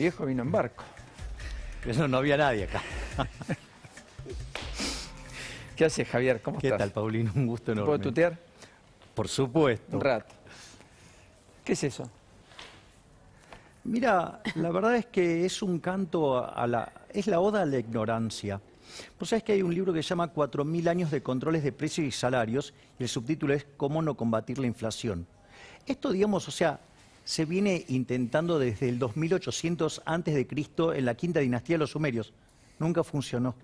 viejo vino en barco. Pero no había nadie acá. ¿Qué haces, Javier? ¿Cómo estás? ¿Qué tal, Paulino? Un gusto enorme. ¿Puedo tutear? Por supuesto. Un rato. ¿Qué es eso? Mira, la verdad es que es un canto es la oda a la ignorancia. Vos sabés que hay un libro que se llama 4000 años de controles de precios y salarios, y el subtítulo es ¿Cómo no combatir la inflación? Esto, digamos, o sea, se viene intentando desde el 2800 a.C. en la quinta dinastía de los sumerios. Nunca funcionó.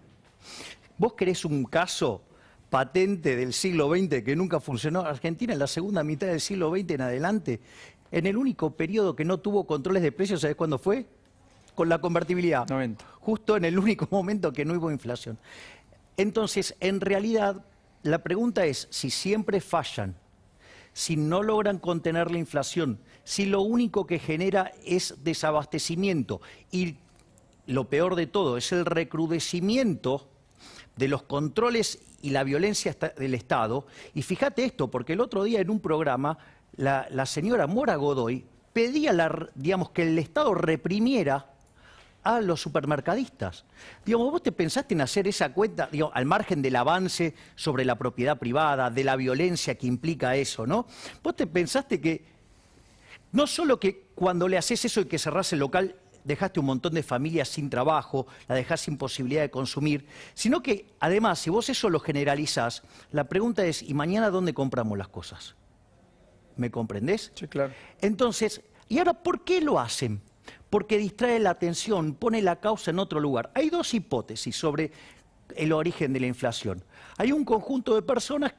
¿Vos querés un caso patente del siglo XX que nunca funcionó? Argentina en la segunda mitad del siglo XX en adelante, en el único periodo que no tuvo controles de precios, ¿sabés cuándo fue? Con la convertibilidad. 90. Justo en el único momento que no hubo inflación. Entonces, en realidad, la pregunta es si siempre fallan, si no logran contener la inflación, si lo único que genera es desabastecimiento y lo peor de todo es el recrudecimiento de los controles y la violencia del Estado. Y fíjate esto, porque el otro día en un programa la señora Mora Godoy pedía digamos, que el Estado reprimiera a los supermercadistas. Digamos, ¿vos te pensaste en hacer esa cuenta, digamos, al margen del avance sobre la propiedad privada, de la violencia que implica eso, ¿no? ¿Vos te pensaste que no solo que cuando le haces eso y que cerrás el local dejaste un montón de familias sin trabajo, la dejás sin posibilidad de consumir, sino que además, si vos eso lo generalizás, la pregunta es, ¿y mañana dónde compramos las cosas? ¿Me comprendés? Sí, claro. Entonces, ¿y ahora por qué lo hacen? Porque distrae la atención, pone la causa en otro lugar. Hay dos hipótesis sobre el origen de la inflación. Hay un conjunto de personas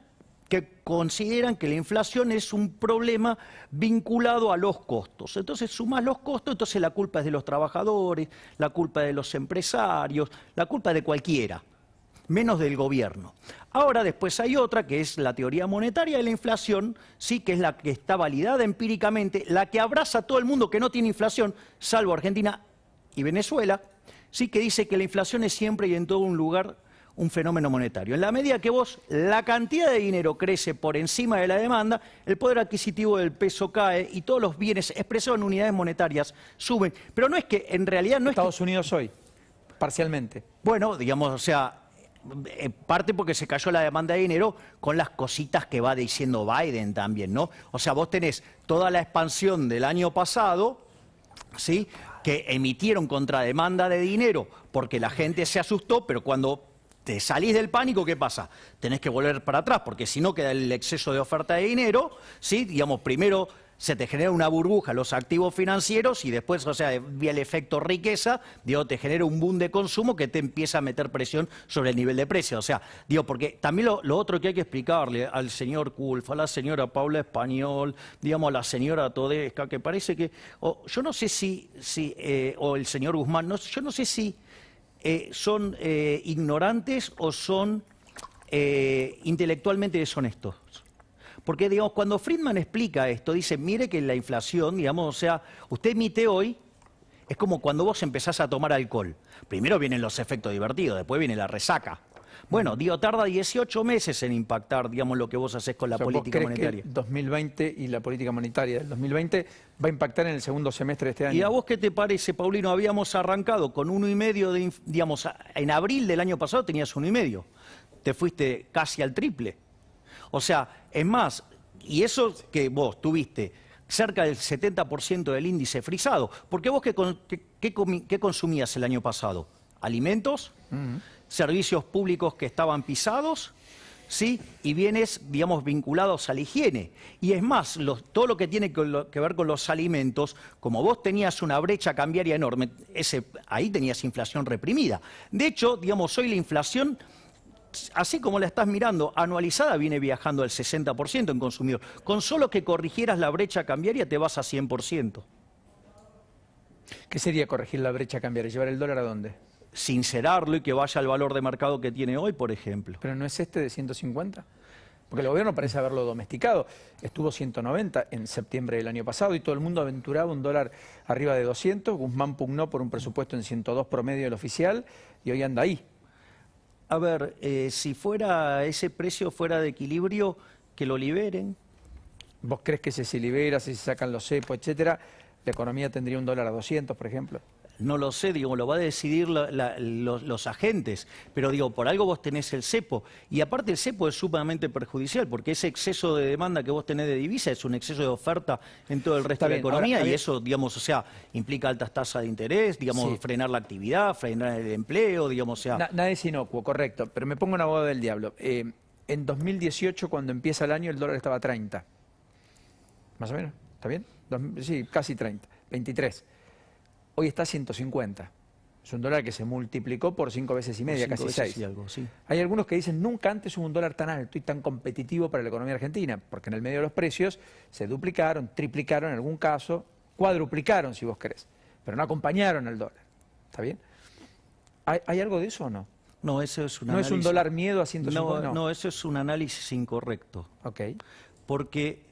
que consideran que la inflación es un problema vinculado a los costos. Entonces sumás los costos, entonces la culpa es de los trabajadores, la culpa de los empresarios, la culpa de cualquiera, menos del gobierno. Ahora después hay otra que es la teoría monetaria de la inflación, sí, que es la que está validada empíricamente, la que abraza a todo el mundo que no tiene inflación, salvo Argentina y Venezuela, sí, que dice que la inflación es siempre y en todo un lugar un fenómeno monetario. En la medida que la cantidad de dinero crece por encima de la demanda, el poder adquisitivo del peso cae y todos los bienes expresados en unidades monetarias suben. Pero no es que, en realidad no es Estados Unidos hoy, parcialmente. Bueno, digamos, o sea, parte porque se cayó la demanda de dinero con las cositas que va diciendo Biden también, ¿no? O sea, vos tenés toda la expansión del año pasado, ¿sí?, que emitieron contrademanda de dinero porque la gente se asustó, pero cuando te salís del pánico, ¿qué pasa? Tenés que volver para atrás, porque si no queda el exceso de oferta de dinero, ¿sí? Digamos, primero se te genera una burbuja, los activos financieros, y después, o sea, vía el efecto riqueza, digo, te genera un boom de consumo que te empieza a meter presión sobre el nivel de precio. O sea, digo, porque también lo otro que hay que explicarle al señor Kulf, a la señora Paula Español, digamos, a la señora Todesca, que parece que, yo no sé o el señor Guzmán, no, yo no sé si son ignorantes o son intelectualmente deshonestos. Porque, digamos, cuando Friedman explica esto, dice, mire que la inflación, digamos, o sea, usted emite hoy, es como cuando vos empezás a tomar alcohol. Primero vienen los efectos divertidos, después viene la resaca. Bueno, digo, tarda 18 meses en impactar, digamos, lo que vos haces con la política monetaria. Que el 2020 y la política monetaria del 2020 va a impactar en el segundo semestre de este año? ¿Y a vos qué te parece, Paulino? Habíamos arrancado con 1,5 digamos, en abril del año pasado tenías 1,5. Te fuiste casi al triple. O sea, es más, y eso que vos tuviste cerca del 70% del índice frisado, porque vos ¿qué consumías el año pasado? ¿Alimentos? ¿Servicios públicos que estaban pisados? ¿Sí? Y bienes, digamos, vinculados a la higiene. Y es más, todo lo que tiene que ver con los alimentos, como vos tenías una brecha cambiaria enorme, ahí tenías inflación reprimida. De hecho, digamos, hoy la inflación, así como la estás mirando, anualizada, viene viajando al 60% en consumidor. Con solo que corrigieras la brecha cambiaria te vas a 100%. ¿Qué sería corregir la brecha cambiaria? ¿Llevar el dólar a dónde? Sincerarlo y que vaya al valor de mercado que tiene hoy, por ejemplo. ¿Pero no es este de 150? Porque el gobierno parece haberlo domesticado. Estuvo 190 en septiembre del año pasado y todo el mundo aventuraba un dólar arriba de 200. Guzmán pugnó por un presupuesto en 102 promedio del oficial y hoy anda ahí. A ver, si fuera ese precio fuera de equilibrio, que lo liberen. ¿Vos crees que si se libera, si se sacan los cepos, etcétera, la economía tendría un dólar a 200, por ejemplo? No lo sé, digo, lo va a decidir los agentes, pero digo, por algo vos tenés el cepo. Y aparte el cepo es sumamente perjudicial, porque ese exceso de demanda que vos tenés de divisa es un exceso de oferta en todo el resto de la economía, y eso, digamos, o sea, implica altas tasas de interés, digamos, frenar la actividad, frenar el empleo, digamos, o sea... Nada es inocuo, correcto, pero me pongo en abogado del diablo. En 2018, cuando empieza el año, el dólar estaba a 30. ¿Más o menos? ¿Está bien? Sí, casi 30, 23. Hoy está a 150. Es un dólar que se multiplicó por 5 veces y media, casi 6. Sí. Hay algunos que dicen, nunca antes hubo un dólar tan alto y tan competitivo para la economía argentina, porque en el medio de los precios se duplicaron, triplicaron en algún caso, cuadruplicaron si vos querés, pero no acompañaron al dólar. ¿Está bien? ¿Hay algo de eso o no? No, eso es un ¿No análisis... es un dólar miedo a 150? No, eso es un análisis incorrecto. Ok. Porque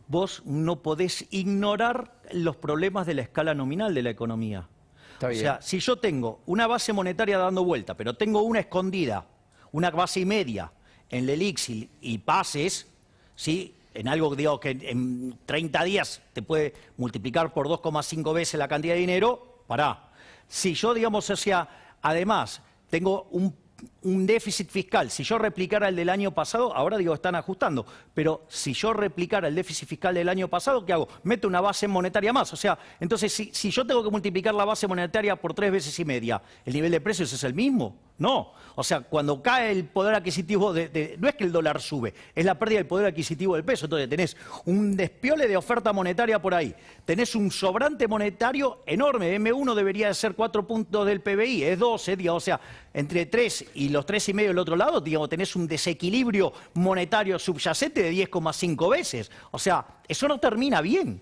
vos no podés ignorar los problemas de la escala nominal de la economía. Está bien. O sea, si yo tengo una base monetaria dando vuelta, pero tengo una escondida, una base y media en LELIQs y pases, ¿sí? En algo, digo, que en 30 días te puede multiplicar por 2,5 veces la cantidad de dinero, pará. Si yo, digamos, o sea, además tengo un déficit fiscal, si yo replicara el del año pasado, ahora digo, están ajustando, pero si yo replicara el déficit fiscal del año pasado, ¿qué hago? Meto una base monetaria más, o sea, entonces si yo tengo que multiplicar la base monetaria por 3 veces y media, ¿el nivel de precios es el mismo? No, o sea, cuando cae el poder adquisitivo, no es que el dólar sube, es la pérdida del poder adquisitivo del peso, entonces tenés un despiole de oferta monetaria por ahí, tenés un sobrante monetario enorme, M1 debería de ser 4 puntos del PBI, es 12, digamos, o sea, entre 3 y los 3,5 del otro lado, digamos, tenés un desequilibrio monetario subyacente de 10,5 veces, o sea, eso no termina bien.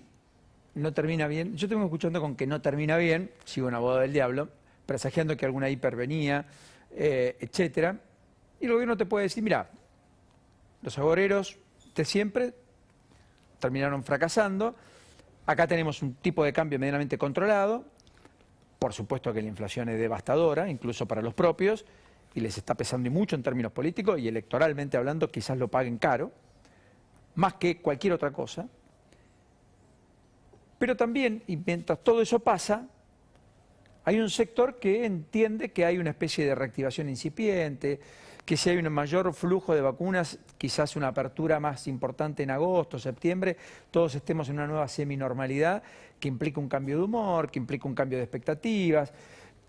No termina bien. Yo tengo escuchando con que no termina bien, sigo en abogado del diablo, presagiando que alguna hiper venía, etcétera, y el gobierno te puede decir, mira, los agoreros de siempre terminaron fracasando, acá tenemos un tipo de cambio medianamente controlado, por supuesto que la inflación es devastadora, incluso para los propios, y les está pesando y mucho en términos políticos, y electoralmente hablando quizás lo paguen caro, más que cualquier otra cosa, pero también, y mientras todo eso pasa, hay un sector que entiende que hay una especie de reactivación incipiente, que si hay un mayor flujo de vacunas, quizás una apertura más importante en agosto, septiembre, todos estemos en una nueva seminormalidad que implica un cambio de humor, que implica un cambio de expectativas,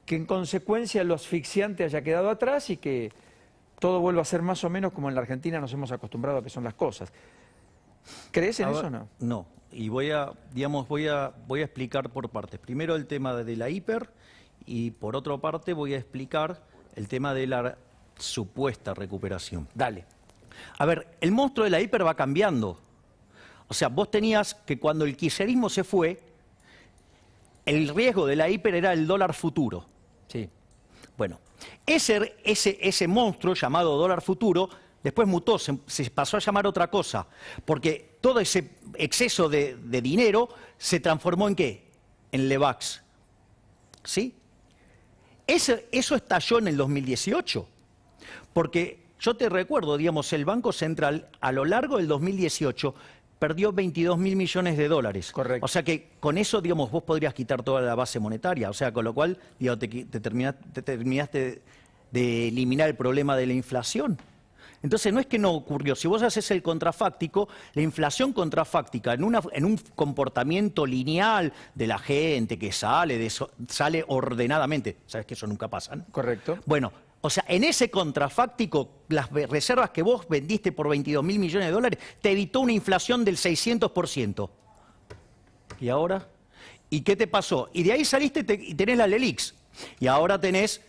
que en consecuencia lo asfixiante haya quedado atrás y que todo vuelva a ser más o menos como en la Argentina nos hemos acostumbrado a que son las cosas. ¿Crees en eso o no? No, y voy a explicar por partes. Primero el tema de la hiper y por otra parte voy a explicar el tema de la supuesta recuperación. Dale. A ver, el monstruo de la hiper va cambiando. O sea, vos tenías que cuando el kirchnerismo se fue, el riesgo de la hiper era el dólar futuro. Sí. Bueno, ese monstruo llamado dólar futuro después mutó, se pasó a llamar otra cosa, porque todo ese exceso de dinero se transformó ¿en qué? En LEVAX. ¿Sí? Eso estalló en el 2018, porque yo te recuerdo, digamos, el Banco Central a lo largo del 2018 perdió 22.000 millones de dólares. Correcto. O sea que con eso, digamos, vos podrías quitar toda la base monetaria, o sea, con lo cual, digamos, te terminaste de eliminar el problema de la inflación. Entonces no es que no ocurrió, si vos haces el contrafáctico, la inflación contrafáctica en un comportamiento lineal de la gente que sale ordenadamente, ¿sabes que eso nunca pasa, no? Correcto. Bueno, o sea, en ese contrafáctico, las reservas que vos vendiste por 22.000 millones de dólares te evitó una inflación del 600%. ¿Y ahora? ¿Y qué te pasó? Y de ahí saliste y tenés la LELIQs. Y ahora tenés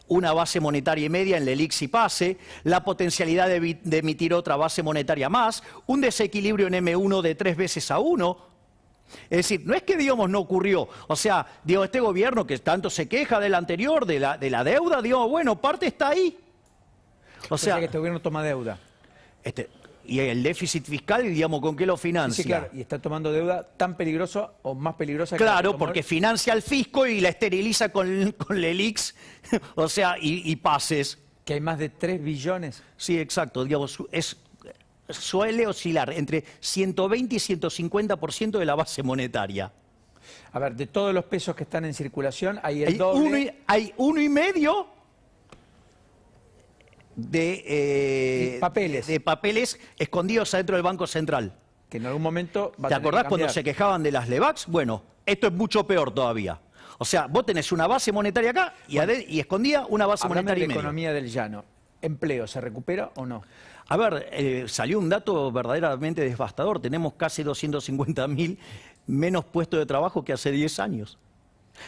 una base monetaria y media en LELIQs y PASE, la potencialidad de emitir otra base monetaria más, un desequilibrio en M1 de 3 veces a 1. Es decir, no es que, digamos, no ocurrió. O sea, digo, este gobierno que tanto se queja del anterior, de la deuda, digo, bueno, parte está ahí. O sea que este gobierno toma deuda. Y el déficit fiscal, digamos, ¿con qué lo financia? Sí, claro, y está tomando deuda tan peligrosa o más peligrosa que... Claro, porque financia al fisco y la esteriliza con LELIQs, o sea, y pases. Que hay más de 3 billones. Sí, exacto, digamos, suele oscilar entre 120 y 150% de la base monetaria. A ver, de todos los pesos que están en circulación, hay el doble. Hay 1,5 de papeles escondidos adentro del Banco Central. Que en algún momento va a ¿Te tener acordás que cuando cambiar. se quejaban de las LEVAX? Bueno, esto es mucho peor todavía. O sea, vos tenés una base monetaria acá y escondida una base Hablame monetaria de y medio. economía del llano. ¿Empleo se recupera o no? A ver, salió un dato verdaderamente devastador. Tenemos casi 250.000 menos puestos de trabajo que hace 10 años.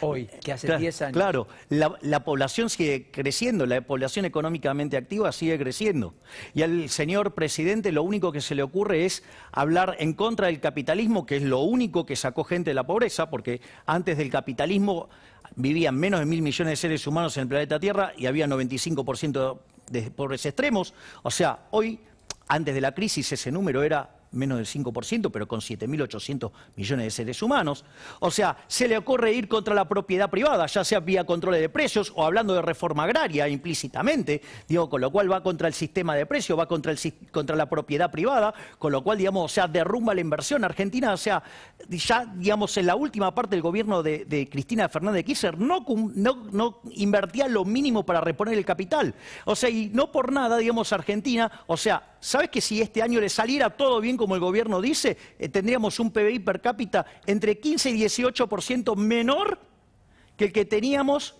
Hoy, que hace Claro, 10 años. Claro, la población sigue creciendo, la población económicamente activa sigue creciendo. Y al señor presidente lo único que se le ocurre es hablar en contra del capitalismo, que es lo único que sacó gente de la pobreza, porque antes del capitalismo vivían menos de 1.000 millones de seres humanos en el planeta Tierra y había 95% de pobres extremos. O sea, hoy, antes de la crisis, ese número era menos del 5%, pero con 7.800 millones de seres humanos. O sea, se le ocurre ir contra la propiedad privada, ya sea vía controles de precios o hablando de reforma agraria implícitamente, digo, con lo cual va contra el sistema de precios, va contra la propiedad privada, con lo cual, digamos, o sea, derrumba la inversión. Argentina, o sea, ya, digamos, en la última parte del gobierno de Cristina Fernández de Kirchner no invertía lo mínimo para reponer el capital. O sea, y no por nada, digamos, Argentina, o sea, ¿sabes que si este año le saliera todo bien como el gobierno dice, tendríamos un PBI per cápita entre 15 y 18% menor que el que teníamos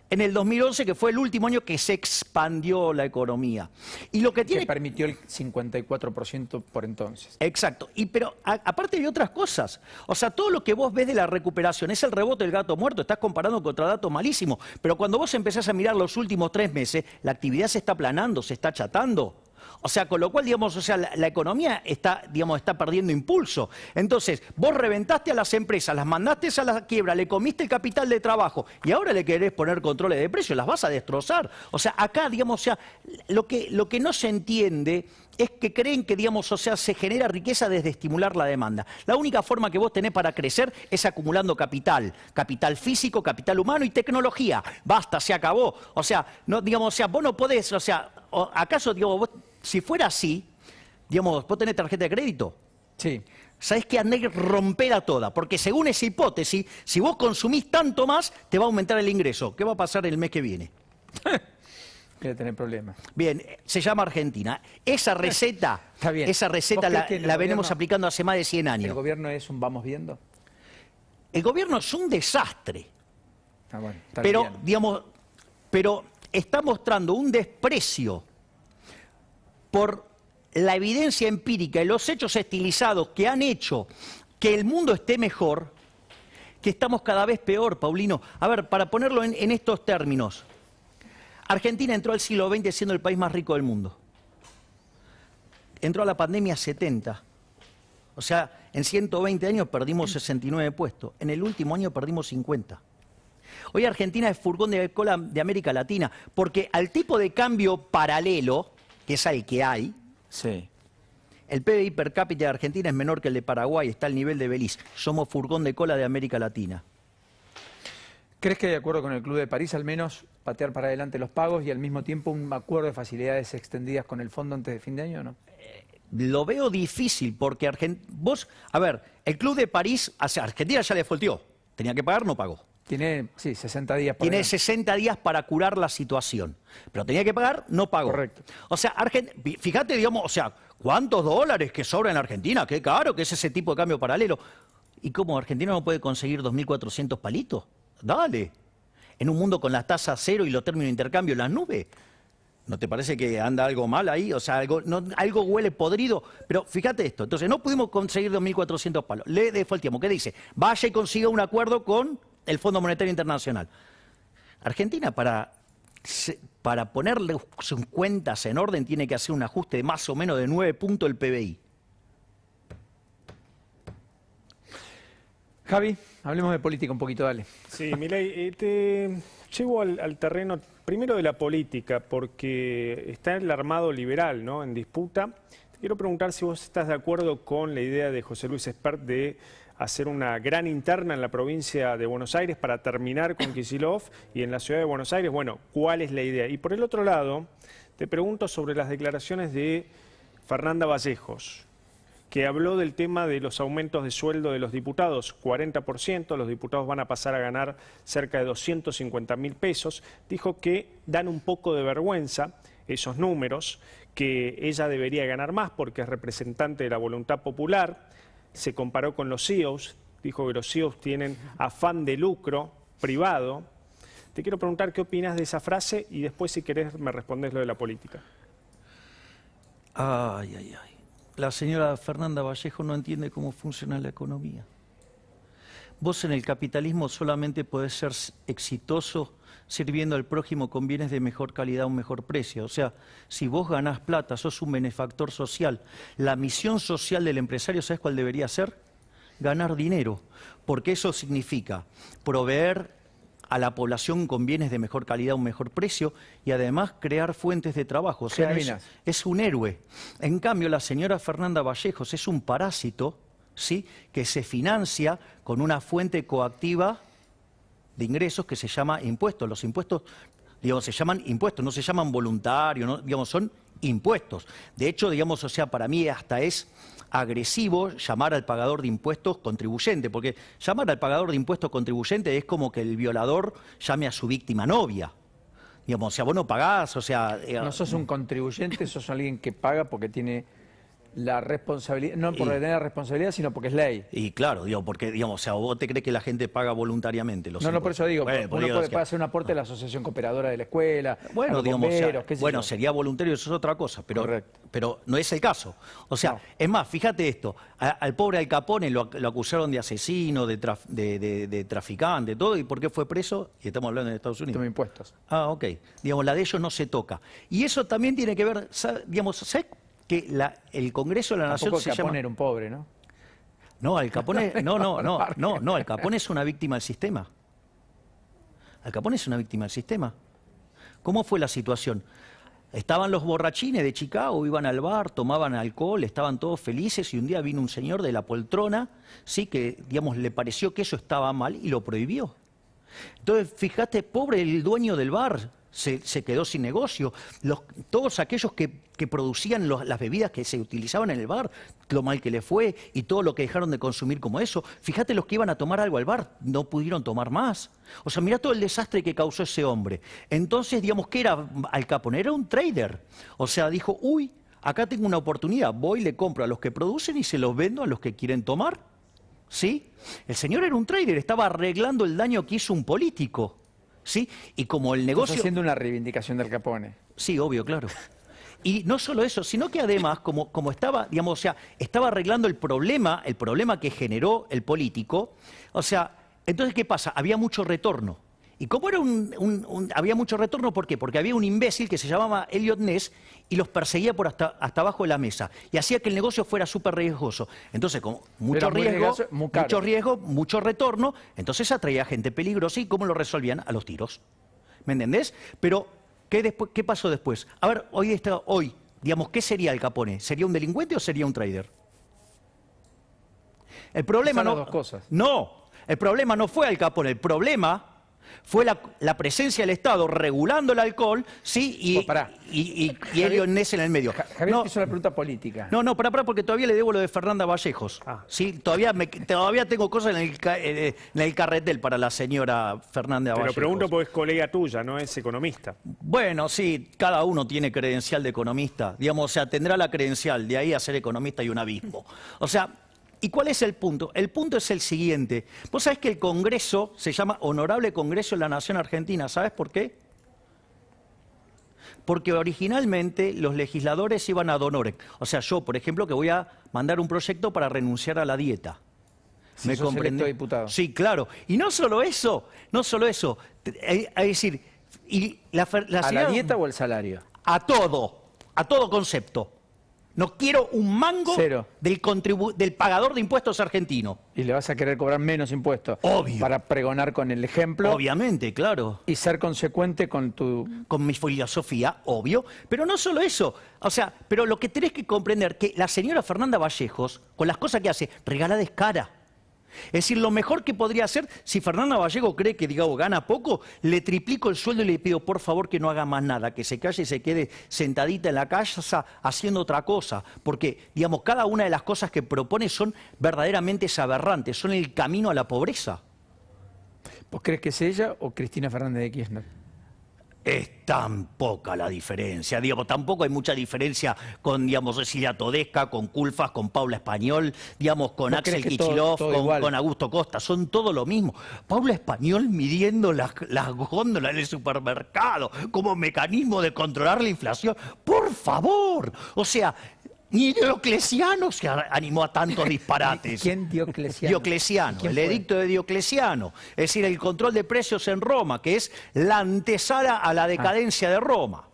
en el 2011, que fue el último año que se expandió la economía? Y lo que tiene... Que permitió el 54% por entonces. Exacto. Pero aparte de otras cosas, o sea, todo lo que vos ves de la recuperación es el rebote del gato muerto, estás comparando contra datos malísimos, pero cuando vos empezás a mirar los últimos 3 meses, la actividad se está aplanando, se está achatando. O sea, con lo cual, digamos, o sea, la economía está, digamos, está perdiendo impulso. Entonces, vos reventaste a las empresas, las mandaste a la quiebra, le comiste el capital de trabajo y ahora le querés poner controles de precios, las vas a destrozar. O sea, acá, digamos, o sea, lo que no se entiende es que creen que, digamos, o sea, se genera riqueza desde estimular la demanda. La única forma que vos tenés para crecer es acumulando capital físico, capital humano y tecnología. Basta, se acabó. O sea, no, digamos, o sea, vos no podés, o sea, ¿acaso, digamos, vos, si fuera así, digamos, vos tenés tarjeta de crédito? Sí. ¿Sabés que andá y rompera toda? Porque según esa hipótesis, si vos consumís tanto más, te va a aumentar el ingreso. ¿Qué va a pasar el mes que viene? Voy a tener problemas. Bien, se llama Argentina. Esa receta, Está bien. esa receta ¿Vos crees que la el venimos gobierno- aplicando hace más de 100 ¿El años. gobierno es un vamos viendo? El gobierno es un desastre, Ah, bueno, está pero, bien. digamos, pero está mostrando un desprecio por la evidencia empírica y los hechos estilizados que han hecho que el mundo esté mejor, que estamos cada vez peor, Paulino. A ver, para ponerlo en estos términos, Argentina entró al siglo XX siendo el país más rico del mundo. Entró a la pandemia 70. O sea, en 120 años perdimos 69 puestos. En el último año perdimos 50. Hoy Argentina es furgón de cola de América Latina, porque al tipo de cambio paralelo, que es el que hay, Sí. el PBI per cápita de Argentina es menor que el de Paraguay, está al nivel de Belice. Somos furgón de cola de América Latina. ¿Crees que de acuerdo con el Club de París, al menos patear para adelante los pagos y al mismo tiempo un acuerdo de facilidades extendidas con el fondo antes de fin de año o no? Lo veo difícil porque vos, a ver, el Club de París, a Argentina ya le volteó. Tenía que pagar, no pagó. Tiene, sí, 60 días por Tiene delante. 60 días para curar la situación. Pero tenía que pagar, no pagó. Correcto. O sea, fíjate, digamos, o sea, ¿cuántos dólares que sobran en Argentina? Qué caro que es ese tipo de cambio paralelo. ¿Y cómo Argentina no puede conseguir 2.400 palitos? Dale. En un mundo con la tasa cero y los términos de intercambio en las nubes. ¿No te parece que anda algo mal ahí? O sea, algo huele podrido. Pero fíjate esto. Entonces, no pudimos conseguir 2.400 palos. Le defaultamos. ¿Qué dice? Vaya y consiga un acuerdo con el Fondo Monetario Internacional. Argentina, para ponerle sus cuentas en orden, tiene que hacer un ajuste de más o menos de 9 puntos el PBI. Javi, hablemos de política un poquito, dale. Sí, Milei, te llevo al terreno primero de la política, porque está el armado liberal, ¿no?, en disputa. Te quiero preguntar si vos estás de acuerdo con la idea de José Luis Espert de hacer una gran interna en la provincia de Buenos Aires para terminar con Kicillof, y en la ciudad de Buenos Aires, bueno, ¿cuál es la idea? Y por el otro lado, te pregunto sobre las declaraciones de Fernanda Vallejos, que habló del tema de los aumentos de sueldo de los diputados, 40%, los diputados van a pasar a ganar cerca de 250.000 pesos. Dijo que dan un poco de vergüenza esos números, que ella debería ganar más porque es representante de la voluntad popular. Se comparó con los CEOs, dijo que los CEOs tienen afán de lucro privado. Te quiero preguntar qué opinas de esa frase y después, si querés, me respondes lo de la política. Ay, ay, ay. La señora Fernanda Vallejo no entiende cómo funciona la economía. Vos en el capitalismo solamente podés ser exitoso sirviendo al prójimo con bienes de mejor calidad a un mejor precio. O sea, si vos ganás plata, sos un benefactor social. La misión social del empresario, ¿sabés cuál debería ser? Ganar dinero, porque eso significa proveer a la población con bienes de mejor calidad a un mejor precio y además crear fuentes de trabajo. O sea, es un héroe. En cambio, la señora Fernanda Vallejos es un parásito, ¿sí?, que se financia con una fuente coactiva de ingresos que se llama impuestos. Los impuestos, digamos, se llaman impuestos, no se llaman voluntarios, ¿no? Digamos, son impuestos. De hecho, digamos, o sea, para mí hasta es agresivo llamar al pagador de impuestos contribuyente, porque llamar al pagador de impuestos contribuyente es como que el violador llame a su víctima novia. Digamos, o sea, vos no pagás, o sea... No sos un contribuyente, sos alguien que paga porque tiene la responsabilidad, no por tener la responsabilidad, sino porque es ley. Y claro, digo, porque, digamos, o sea, vos te crees que la gente paga voluntariamente los No, por eso digo, bueno, uno puede hacer un aporte a la asociación cooperadora de la escuela, bueno, a los digamos, bomberos, bueno, sería voluntario, eso es otra cosa, pero no es el caso. O sea, es más, fíjate esto, al pobre Al Capone lo acusaron de asesino, de traficante, todo, ¿y por qué fue preso? Y estamos hablando de Estados Unidos. Toma impuestos. Ah, ok. Digamos, la de ellos no se toca. Y eso también tiene que ver, digamos, ¿sabes que el Congreso de la Nación se llama... Capone era un pobre, ¿no? No, Al Capone, no, Al Capone es una víctima del sistema. Al Capone es una víctima del sistema. ¿Cómo fue la situación? Estaban los borrachines de Chicago, iban al bar, tomaban alcohol, estaban todos felices y un día vino un señor de la poltrona, sí, que, digamos, le pareció que eso estaba mal y lo prohibió. Entonces, fíjate, pobre el dueño del bar, se quedó sin negocio. Todos aquellos que producían las bebidas que se utilizaban en el bar, lo mal que le fue y todo lo que dejaron de consumir como eso. Fíjate los que iban a tomar algo al bar, no pudieron tomar más. O sea, mirá todo el desastre que causó ese hombre. Entonces, digamos, ¿qué era Al Capone? Era un trader. O sea, dijo, uy, acá tengo una oportunidad, voy, le compro a los que producen y se los vendo a los que quieren tomar. ¿Sí? El señor era un trader, estaba arreglando el daño que hizo un político. ¿Sí? Y como el negocio... Estás haciendo una reivindicación del Capone. Sí, obvio, claro. Y no solo eso, sino que además, como estaba, digamos, o sea, estaba arreglando el problema que generó el político. O sea, entonces, ¿qué pasa? Había mucho retorno. Y como era había mucho retorno, ¿por qué? Porque había un imbécil que se llamaba Elliot Ness y los perseguía por hasta abajo de la mesa. Y hacía que el negocio fuera súper riesgoso. Entonces, como mucho riesgo, mucho retorno, entonces atraía gente peligrosa. ¿Y cómo lo resolvían? A los tiros. ¿Me entendés? Pero, ¿qué pasó después? A ver, hoy, digamos, ¿qué sería Al Capone? ¿Sería un delincuente o sería un trader? El problema no... Son las dos cosas. No, el problema no fue Al Capone, el problema fue la presencia del Estado regulando el alcohol, ¿sí? Y Elliot Ness en el medio. Javier, te hizo la pregunta política. No, pará, porque todavía le debo lo de Fernanda Vallejos. ¿Sí? Todavía tengo cosas en el carretel para la señora Fernanda Vallejos. Te lo pregunto porque es colega tuya, no es economista. Bueno, sí, cada uno tiene credencial de economista. Digamos, o sea, tendrá la credencial, de ahí a ser economista y un abismo. O sea... ¿Y cuál es el punto? El punto es el siguiente. Vos sabés que el Congreso se llama Honorable Congreso de la Nación Argentina. ¿Sabés por qué? Porque originalmente los legisladores iban ad honorem. O sea, yo, por ejemplo, que voy a mandar un proyecto para renunciar a la dieta. ¿Me comprendés? Diputado. Sí, claro. Y no solo eso. Es decir, ¿a la dieta o al salario? A todo concepto. No quiero un mango del pagador de impuestos argentino. Y le vas a querer cobrar menos impuestos. Obvio. Para pregonar con el ejemplo. Obviamente, claro. Y ser consecuente con con mi filosofía, obvio. Pero no solo eso. O sea, pero lo que tenés que comprender que la señora Fernanda Vallejos, con las cosas que hace, regala descara. Es decir, lo mejor que podría hacer, si Fernanda Vallejo cree que, digamos, gana poco, le triplico el sueldo y le pido, por favor, que no haga más nada, que se calle y se quede sentadita en la casa haciendo otra cosa. Porque, digamos, cada una de las cosas que propone son verdaderamente aberrantes, son el camino a la pobreza. ¿Vos crees que es ella o Cristina Fernández de Kirchner? Es tan poca la diferencia, digamos, tampoco hay mucha diferencia con, digamos, Cecilia Todesca, con Culfas, con Paula Español, digamos, con Axel Kicillof, con Augusto Costa, son todo lo mismo. Paula Español midiendo las góndolas en el supermercado como mecanismo de controlar la inflación. ¡Por favor! O sea, ni Diocleciano se animó a tantos disparates. ¿Quién Diocleciano? Diocleciano, el edicto de Diocleciano. Es decir, el control de precios en Roma, que es la antesala a la decadencia de Roma.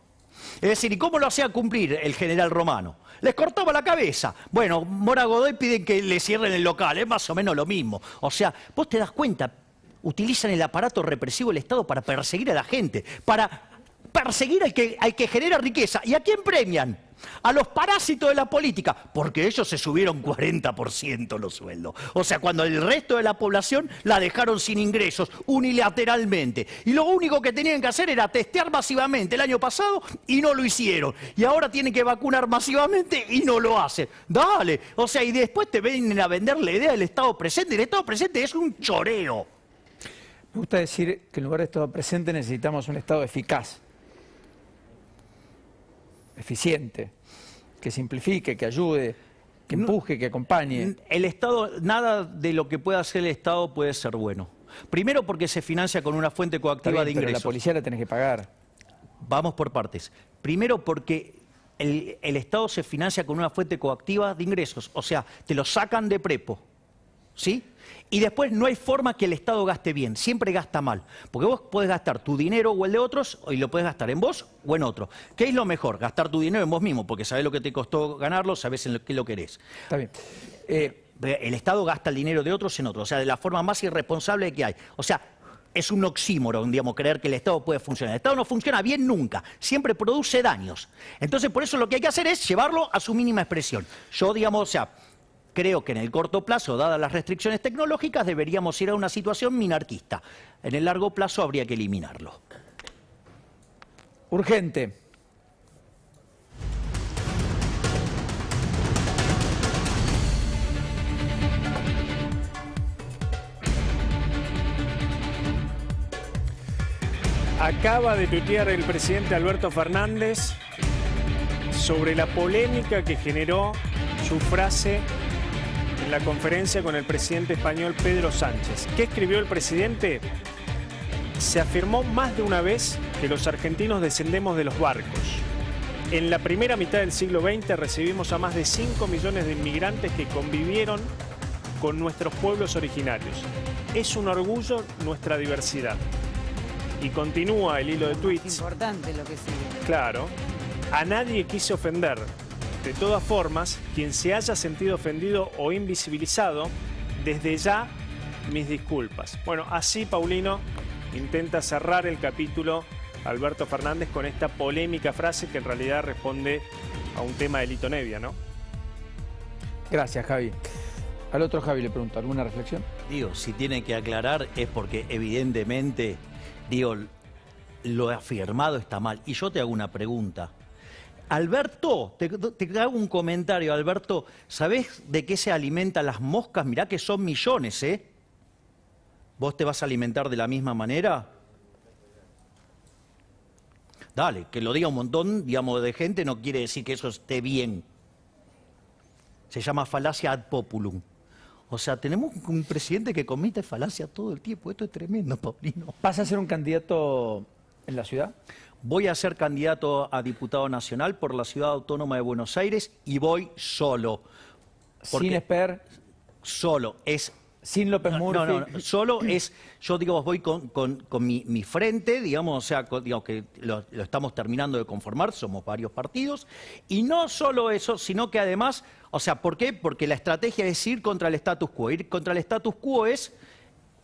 Es decir, ¿y cómo lo hacía cumplir el general romano? Les cortaba la cabeza. Bueno, Mora Godoy piden que le cierren el local, es más o menos lo mismo. O sea, vos te das cuenta, utilizan el aparato represivo del Estado para perseguir a la gente, para perseguir al que genera riqueza. ¿Y a quién premian? A los parásitos de la política, porque ellos se subieron 40% los sueldos. O sea, cuando el resto de la población la dejaron sin ingresos unilateralmente. Y lo único que tenían que hacer era testear masivamente el año pasado y no lo hicieron. Y ahora tienen que vacunar masivamente y no lo hacen. Dale. O sea, y después te vienen a vender la idea del Estado presente. El Estado presente es un choreo. Me gusta decir que en lugar de Estado presente necesitamos un Estado eficaz, eficiente, que simplifique, que ayude, que empuje, que acompañe. El Estado, nada de lo que pueda hacer el Estado puede ser bueno. Primero porque se financia con una fuente coactiva de ingresos. Pero la policía la tenés que pagar. Vamos por partes. Primero porque el Estado se financia con una fuente coactiva de ingresos. O sea, te lo sacan de prepo. ¿Sí? Y después no hay forma que el Estado gaste bien, siempre gasta mal. Porque vos podés gastar tu dinero o el de otros y lo podés gastar en vos o en otro. ¿Qué es lo mejor? Gastar tu dinero en vos mismo, porque sabés lo que te costó ganarlo, sabés en qué lo querés. Está bien. El Estado gasta el dinero de otros en otros, o sea, de la forma más irresponsable que hay. O sea, es un oxímoron, digamos, creer que el Estado puede funcionar. El Estado no funciona bien nunca, siempre produce daños. Entonces, por eso lo que hay que hacer es llevarlo a su mínima expresión. Yo, digamos, o sea, creo que en el corto plazo, dadas las restricciones tecnológicas, deberíamos ir a una situación minarquista. En el largo plazo habría que eliminarlo. Urgente. Acaba de tuitear el presidente Alberto Fernández sobre la polémica que generó su frase en la conferencia con el presidente español Pedro Sánchez. ¿Qué escribió el presidente? Se afirmó más de una vez que los argentinos descendemos de los barcos. En la primera mitad del siglo XX recibimos a más de 5 millones de inmigrantes que convivieron con nuestros pueblos originarios. Es un orgullo nuestra diversidad. Y continúa el hilo de tweets. Es importante lo que sigue. Claro. A nadie quise ofender. De todas formas, quien se haya sentido ofendido o invisibilizado, desde ya, mis disculpas. Bueno, así Paulino intenta cerrar el capítulo Alberto Fernández con esta polémica frase que en realidad responde a un tema de Lito Nebbia, ¿no? Gracias, Javi. Al otro Javi le pregunto, ¿alguna reflexión? Digo, si tiene que aclarar es porque evidentemente, digo, lo afirmado está mal. Y yo te hago una pregunta. Alberto, te hago un comentario, Alberto. ¿Sabés de qué se alimentan las moscas? Mirá que son millones, ¿eh? ¿Vos te vas a alimentar de la misma manera? Dale, que lo diga un montón, digamos, de gente no quiere decir que eso esté bien. Se llama falacia ad populum. O sea, tenemos un presidente que comete falacia todo el tiempo. Esto es tremendo, Paulino. ¿Vas a ser un candidato en la ciudad? Voy a ser candidato a diputado nacional por la Ciudad Autónoma de Buenos Aires y voy solo. Sin Esper, Solo. sin López Murphy. No, solo es, yo digo, voy con mi frente, digamos, o sea, digamos que lo estamos terminando de conformar, somos varios partidos, y no solo eso, sino que además, o sea, ¿por qué? Porque la estrategia es ir contra el status quo. Ir contra el status quo es,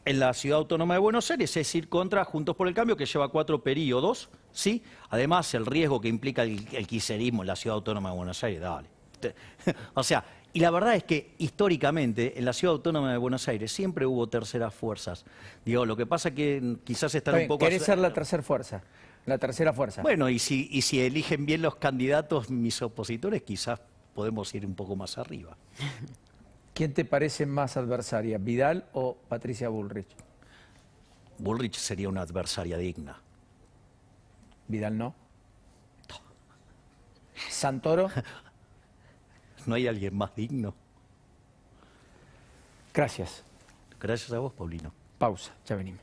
en la Ciudad Autónoma de Buenos Aires, es ir contra Juntos por el Cambio, que lleva 4 periodos, ¿sí? Además, el riesgo que implica el kirchnerismo en la Ciudad Autónoma de Buenos Aires, dale. O sea, Y la verdad es que históricamente en la Ciudad Autónoma de Buenos Aires siempre hubo terceras fuerzas. Digo, lo que pasa es que quizás están Está un bien, poco... querés ser la tercera fuerza, la tercera fuerza. Bueno, y si eligen bien los candidatos, mis opositores, quizás podemos ir un poco más arriba. ¿Quién te parece más adversaria, Vidal o Patricia Bullrich? Bullrich sería una adversaria digna. Vidal no. Santoro. ¿No hay alguien más digno? Gracias. Gracias a vos, Paulino. Pausa, ya venimos.